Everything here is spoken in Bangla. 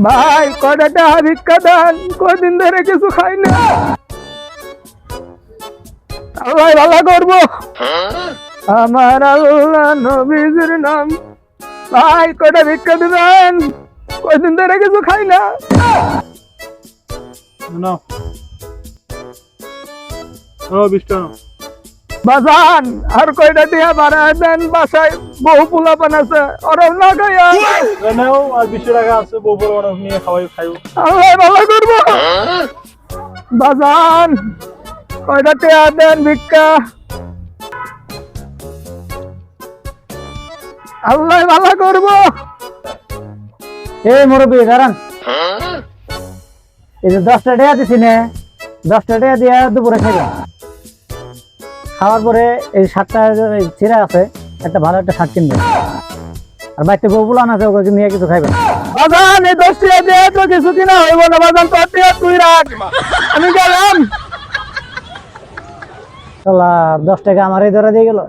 ভাই কয়টা ভিক্ষা দেন, কয়দিন ধরে কিছু খাই না। আল্লাহ ভালো করবো, আমার আল্লাহ নবীজির নাম। ভাই কয়টা ভিক্ষা দিবেন, কয়দিন ধরে কিছু খাই না। বাজান আর কয়টা টিয়া বাড়ায় দেন, বাসায় বহু পোলাপান আছে, ওরাও না খাইয়া। আর 20 টাকা আছে, বউ বড় নিয়ে খাইও। আল্লাহ ভালো করবো। বাজান কয়টা টিয়া দেন ভিক্ষা, আল্লাহ ভালো করবো। এই মুরব্বী দাঁড়ান, এই যে 10টা টাকা দিছি না, 10টা টাকা দিয়ে দুপুরে খাইবেন। খাওয়ার পরে এই 7টা চিরা আছে, একটা ভালো একটা শার্ট কিনবেন। আর বাড়িতে বউ বুলান আছে, ওকে নিয়ে কিছু খাইবেন। বাজান এই 10 টাকা দিয়ে তো কিছু কিনা হইব না। বাজান তোর টিয়া তুই রাখ, আমি গেলাম। চল, 10 টাকা আমারই ধরে দিয়ে গেল।